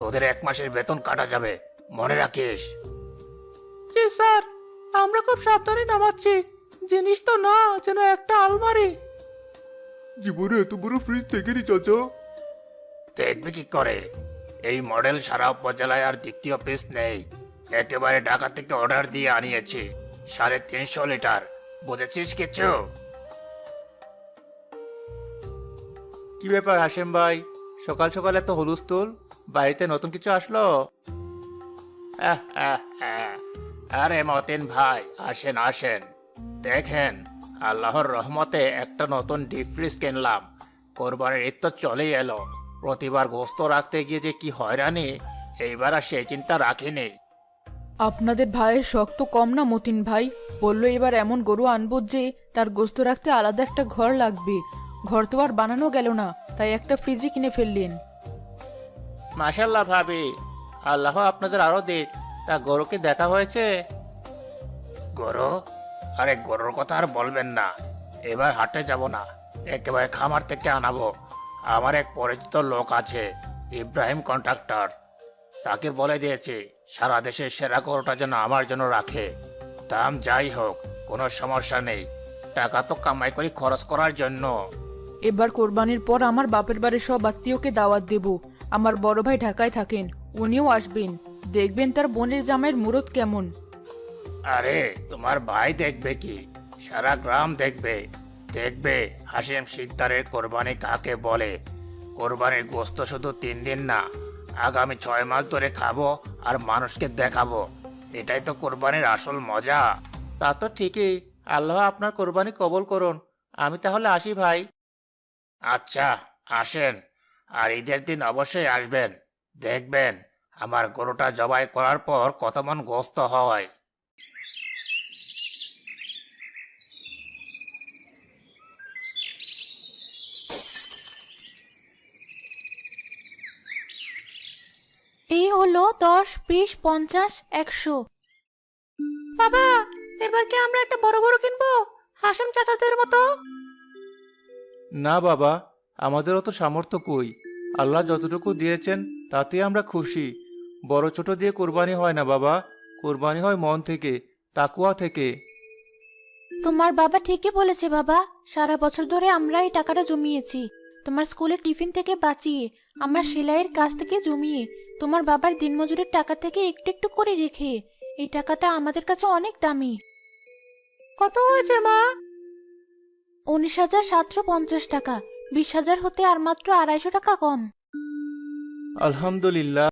তোদের 1 মাসের বেতন কাটা যাবে, মনে রাখিস। জি স্যার, আমরা খুব সাবধানে নামাচ্ছি। জিনিস তো না যেন একটা আলমারি। জীবনে এত বড় ফ্রিজ দেখেনি চাচা। দেখবি কি করে, এই মডেল সারা উপজেলায় আর দ্বিতীয় পিস নেই। একেবারে ঢাকা থেকে অর্ডার দিয়ে আনিয়েছি, 350 লিটার। বুঝেছিস কিছু? কি ব্যাপার হাসেম ভাই, সকাল সকাল এত হুলস্থুল? বাড়িতে নতুন কিছু আসলো? আহ, আহ, আহ। আরে মতিন ভাই, আসেন আসেন। দেখেন, আল্লাহর রহমতে একটা নতুন ডিপ ফ্রিজ কিনলাম। কোরবানির ঈদ তো চলেই এলো। প্রতিবার গোস্ত রাখতে গিয়ে যে কি হয়রানি, এইবার আর সেই চিন্তা রাখিনি। আপনাদের ভাইয়ের শখ তো কম না মতিন ভাই। বললো এবার এমন গরু আনবো যে তার গোস্ত রাখতে আলাদা একটা ঘর লাগবে। ঘর তো আর বানানো গেল না, তাই একটা ফ্রিজই কিনে ফেললেন। মাশাল্লাহ ভাবি, আল্লাহ আপনাদের আরো দিক। তা গরুকে দেখা হয়েছে? গরু? আরে গরুর কথা আর বলবেন না। এবার হাটে যাব না, একেবারে খামার থেকে আনাবো। আমার এক পরিচিত লোক আছে, ইব্রাহিম কন্ট্রাক্টর। তাকে বলে দিয়েছি সারা দেশের সেরা গরুটা যেন আমার জন্য রাখে। দাম যাই হোক, কোনো সমস্যা নেই। টাকা তো কামাই করি খরচ করার জন্য। এবার কোরবানির পর আমার বাপের বাড়ির সব আত্মীয়কে দাওয়াত দেব। আমার বড় ভাই ঢাকায় থাকেন, উনিও আসবেন। দেখবেন তার বোনের জামাইয়ের মুরত কেমন। আরে তোমার ভাই দেখবে কি, সারা গ্রাম দেখবে। দেখবে হাসিম সিকদারের কোরবানি কাকে বলে। কোরবানির গোস্ত শুধু 3 দিন না, আগামী 6 মাস ধরে খাবো আর মানুষকে দেখাবো। এটাই তো কোরবানির আসল মজা। তা তো ঠিকই। আল্লাহ আপনার কোরবানি কবুল করুন। আমি তাহলে আসি ভাই। আচ্ছা, আসেন। আর ঈদের দিন অবশ্যই আসবেন। দেখবেন আমার গরুটা জবাই করার পর কত মন গোস্ত হয়। এই হলো 10, 20, 50, 100। বাবা, এবার কি আমরা একটা বড় গরু কিনবো, হাসেম চাচাদের মতো? না বাবা, আমাদেরও তো সামর্থ্য কই। আল্লাহ যতটুকু দিয়েছেন তাতে আমরা খুশি। বড় ছোট দিয়ে কোরবানি হয় না বাবা, কোরবানি হয় মন থেকে, তাকুয়া থেকে। তোমার বাবা ঠিকই বলেছে বাবা। সারা বছর ধরে আমরা এই টাকাটা জমিয়েছি। তোমার স্কুলের টিফিন থেকে বাঁচিয়ে, আমার সেলাইয়ের কাজ থেকে জমিয়ে, তোমার বাবার দিনমজুরের টাকা থেকে একটু একটু করে রেখে। এই টাকাটা আমাদের কাছে অনেক দামি। কত হয়েছে মা? 19,750 টাকা। 20,000 হতে আর মাত্র 250 টাকা কম। আলহামদুলিল্লাহ।